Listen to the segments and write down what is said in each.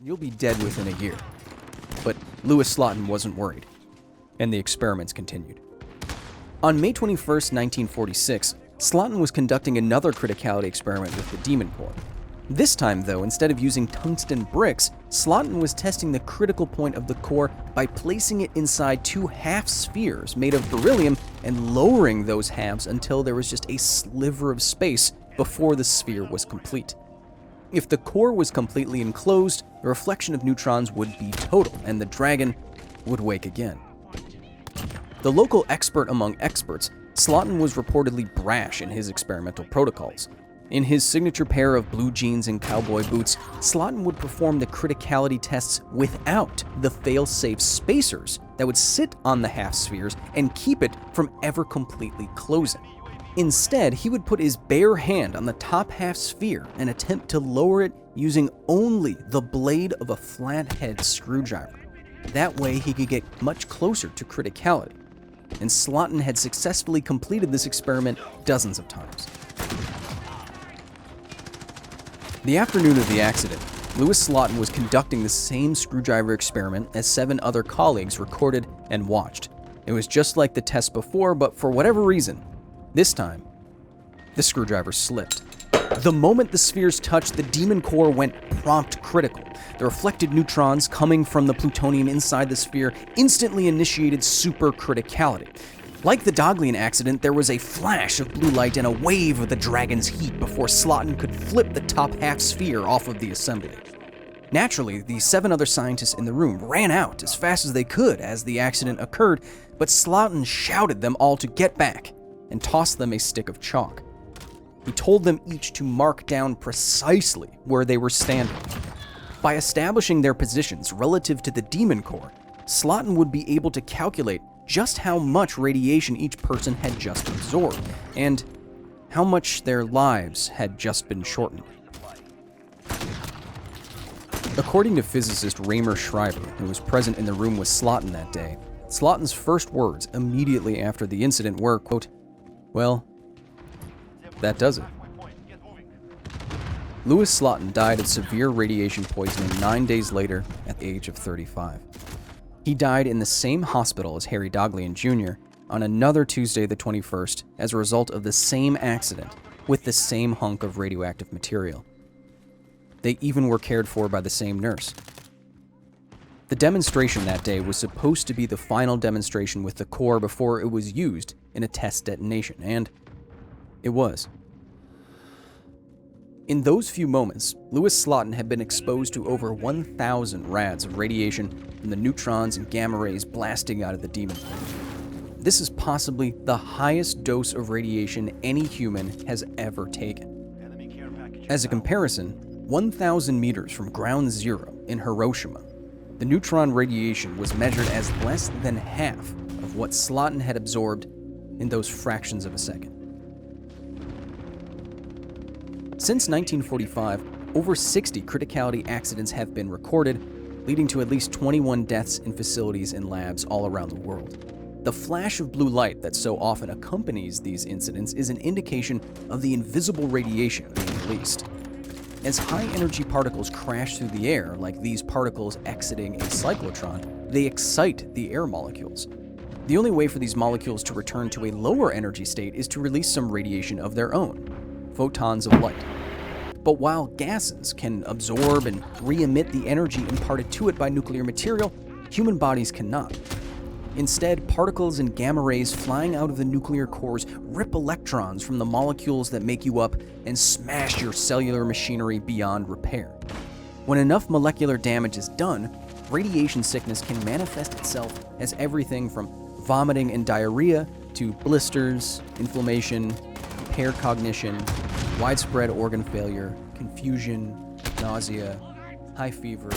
you'll be dead within a year. But Louis Slotin wasn't worried, and the experiments continued. On May 21st, 1946, Slotin was conducting another criticality experiment with the Demon Core. This time, though, instead of using tungsten bricks, Slotin was testing the critical point of the core by placing it inside two half-spheres made of beryllium and lowering those halves until there was just a sliver of space before the sphere was complete. If the core was completely enclosed, the reflection of neutrons would be total, and the dragon would wake again. The local expert among experts, Slotin was reportedly brash in his experimental protocols. In his signature pair of blue jeans and cowboy boots, Slotin would perform the criticality tests without the fail-safe spacers that would sit on the half-spheres and keep it from ever completely closing. Instead, he would put his bare hand on the top half-sphere and attempt to lower it using only the blade of a flathead screwdriver. That way, he could get much closer to criticality. And Slotin had successfully completed this experiment dozens of times. The afternoon of the accident, Louis Slotin was conducting the same screwdriver experiment as 7 other colleagues recorded and watched. It was just like the test before, but for whatever reason, this time, the screwdriver slipped. The moment the spheres touched, the Demon Core went prompt critical. The reflected neutrons coming from the plutonium inside the sphere instantly initiated supercriticality. Like the Doglian accident, there was a flash of blue light and a wave of the dragon's heat before Slotin could flip the top half-sphere off of the assembly. Naturally, the 7 other scientists in the room ran out as fast as they could as the accident occurred, but Slotin shouted them all to get back and tossed them a stick of chalk. He told them each to mark down precisely where they were standing. By establishing their positions relative to the Demon Core, Slotin would be able to calculate just how much radiation each person had just absorbed, and how much their lives had just been shortened. According to physicist Raymer Schreiber, who was present in the room with Slotin that day, Slotin's first words immediately after the incident were, quote, "Well, that does it." Louis Slotin died of severe radiation poisoning 9 days later at the age of 35. He died in the same hospital as Harry Doglian Jr. on another Tuesday the 21st as a result of the same accident with the same hunk of radioactive material. They even were cared for by the same nurse. The demonstration that day was supposed to be the final demonstration with the core before it was used in a test detonation, and it was. In those few moments, Louis Slotin had been exposed to over 1,000 rads of radiation from the neutrons and gamma rays blasting out of the Demon Core. This is possibly the highest dose of radiation any human has ever taken. As a comparison, 1,000 meters from ground zero in Hiroshima, the neutron radiation was measured as less than half of what Slotin had absorbed in those fractions of a second. Since 1945, over 60 criticality accidents have been recorded, leading to at least 21 deaths in facilities and labs all around the world. The flash of blue light that so often accompanies these incidents is an indication of the invisible radiation being released. As high-energy particles crash through the air, like these particles exiting a cyclotron, they excite the air molecules. The only way for these molecules to return to a lower energy state is to release some radiation of their own, photons of light. But while gases can absorb and re-emit the energy imparted to it by nuclear material, human bodies cannot. Instead, particles and gamma rays flying out of the nuclear cores rip electrons from the molecules that make you up and smash your cellular machinery beyond repair. When enough molecular damage is done, radiation sickness can manifest itself as everything from vomiting and diarrhea to blisters, inflammation, impaired cognition, widespread organ failure, confusion, nausea, high fever.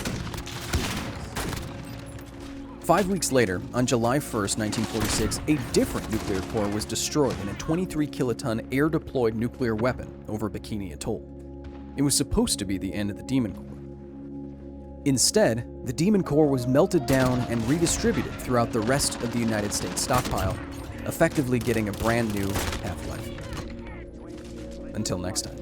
5 weeks later, on July 1st, 1946, a different nuclear core was destroyed in a 23-kiloton air-deployed nuclear weapon over Bikini Atoll. It was supposed to be the end of the Demon Core. Instead, the Demon Core was melted down and redistributed throughout the rest of the United States stockpile, effectively getting a brand new half-life. Until next time.